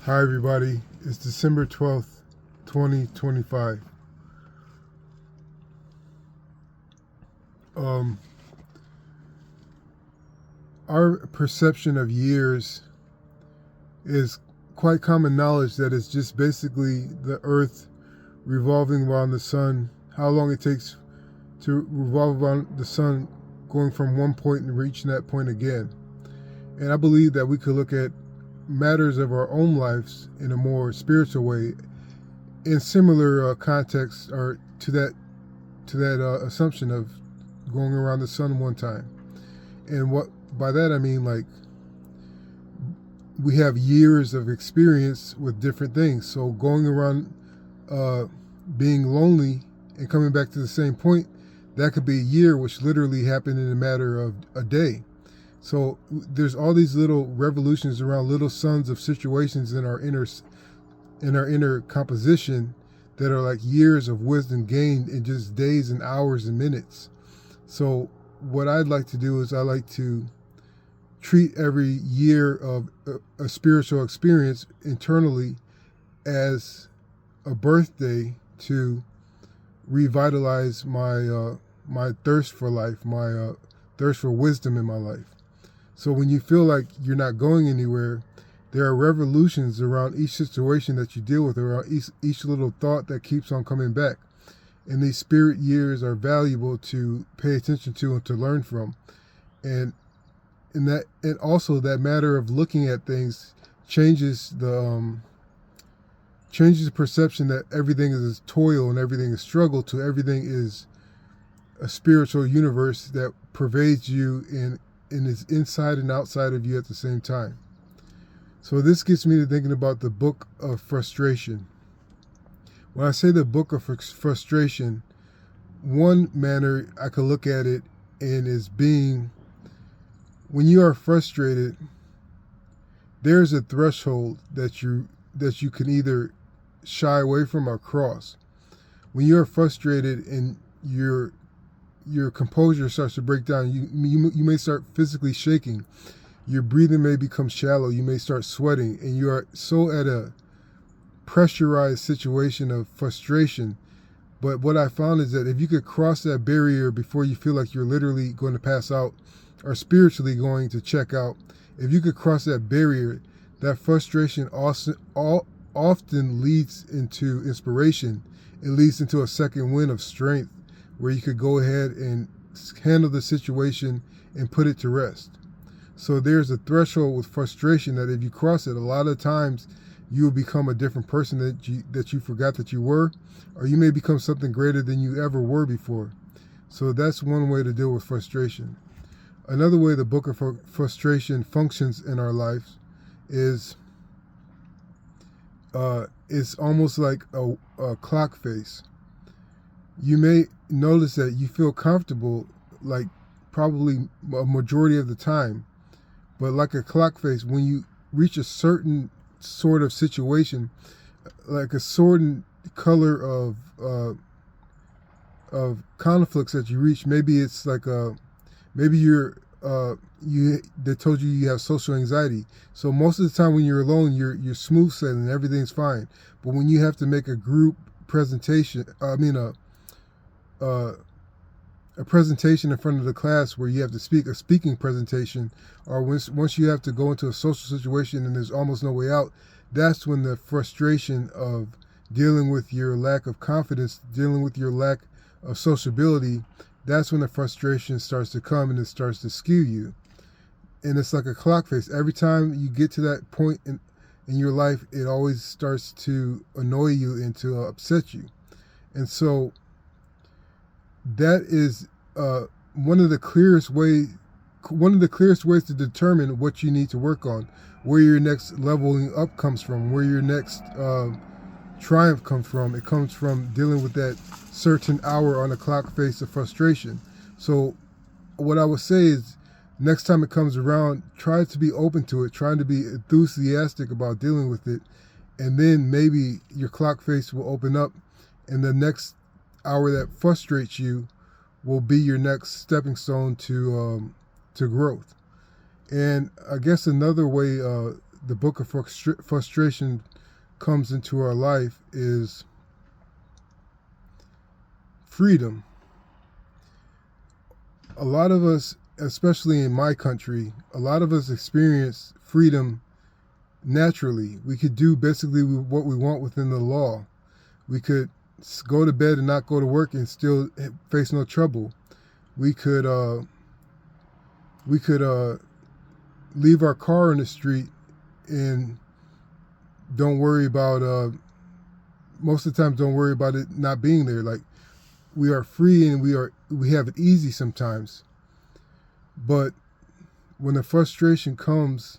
Hi, everybody. It's December 12th, 2025. Um, our perception of years is quite common knowledge that it's just basically the Earth revolving around the sun, how long it takes to revolve around the sun, going from one point and reaching that point again. And I believe that we could look at matters of our own lives in a more spiritual way, in similar contexts, or to that assumption of going around the sun one time. And what by that I mean, like, we have years of experience with different things. So going around uh, being lonely and coming back to the same point, that could be a year, which literally happened in a matter of a day. So there's all these little revolutions around little suns of situations in our inner composition that are like years of wisdom gained in just days and hours and minutes. So what I'd like to do is I like to treat every year of a spiritual experience internally as a birthday to revitalize my thirst for life, my thirst for wisdom in my life. So when you feel like you're not going anywhere, there are revolutions around each situation that you deal with, around each little thought that keeps on coming back. And these spirit years are valuable to pay attention to and to learn from. And and also that matter of looking at things changes the perception that everything is toil and everything is struggle to everything is a spiritual universe that pervades you and is inside and outside of you at the same time. So this gets me to thinking about the book of frustration. When I say the book of frustration, one manner I could look at it in is being, when you are frustrated, there's a threshold that you can either shy away from or cross. When you're frustrated and your composure starts to break down, you may start physically shaking. Your breathing may become shallow. You may start sweating, and you are so at a pressurized situation of frustration. But what I found is that if you could cross that barrier before you feel like you're literally going to pass out or spiritually going to check out, if you could cross that barrier, that frustration often leads into inspiration. It leads into a second wind of strength where you could go ahead and handle the situation and put it to rest. So there's a threshold with frustration that if you cross it, a lot of times you will become a different person that you forgot that you were, or you may become something greater than you ever were before. So that's one way to deal with frustration. Another way the book of frustration functions in our lives is it's almost like a clock face. You may notice that you feel comfortable, like probably a majority of the time, but like a clock face, when you reach a certain sort of situation, like a certain color of conflicts that you reach, maybe it's like maybe they told you have social anxiety. So most of the time when you're alone, you're smooth sailing, everything's fine. But when you have to make a group presentation, a presentation in front of the class where you have to speak, a speaking presentation, or once you have to go into a social situation and there's almost no way out, that's when the frustration of dealing with your lack of confidence, dealing with your lack of sociability, that's when the frustration starts to come and it starts to skew you. And it's like a clock face. Every time you get to that point in your life, it always starts to annoy you and to upset you. And so that is one of the clearest ways to determine what you need to work on, where your next leveling up comes from, where your next triumph comes from. It comes from dealing with that certain hour on a clock face of frustration. So what I would say is, next time it comes around, try to be open to it, trying to be enthusiastic about dealing with it, and then maybe your clock face will open up, and the next hour that frustrates you will be your next stepping stone to growth. And I guess another way the book of frustration comes into our life is freedom. A lot of us, especially in my country, a lot of us experience freedom naturally. We could do basically what we want within the law. We could go to bed and not go to work and still face no trouble. We could leave our car in the street and don't worry about most of the time don't worry about it not being there. Like, we are free and we have it easy sometimes. But when the frustration comes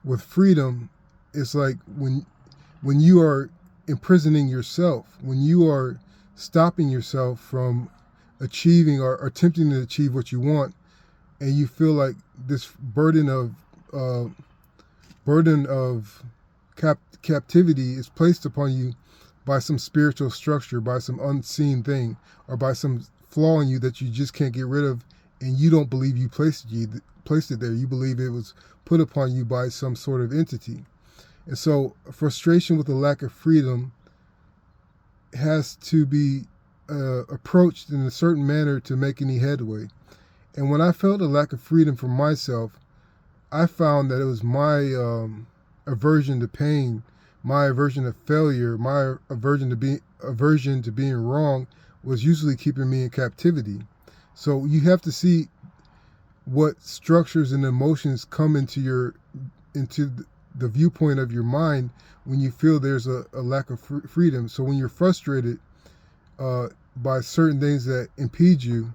with freedom, it's like when you are imprisoning yourself, when you are stopping yourself from achieving or attempting to achieve what you want, and you feel like this burden of captivity is placed upon you by some spiritual structure, by some unseen thing, or by some flaw in you that you just can't get rid of, and you don't believe you placed it there. You believe it was put upon you by some sort of entity. And so frustration with the lack of freedom has to be approached in a certain manner to make any headway. And when I felt a lack of freedom for myself, I found that it was my aversion to pain, my aversion to failure, my aversion to being wrong was usually keeping me in captivity. So you have to see what structures and emotions come into the viewpoint of your mind when you feel there's a lack of freedom. So when you're frustrated by certain things that impede you,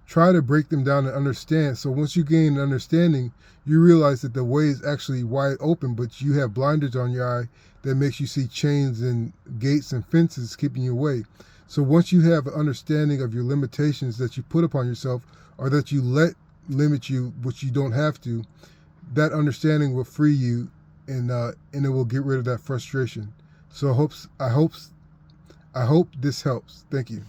try to break them down and understand. So once you gain an understanding, you realize that the way is actually wide open, but you have blinders on your eye that makes you see chains and gates and fences keeping you away. So once you have an understanding of your limitations that you put upon yourself, or that you let limit you, which you don't have to, that understanding will free you, and it will get rid of that frustration. So I hope this helps. Thank you.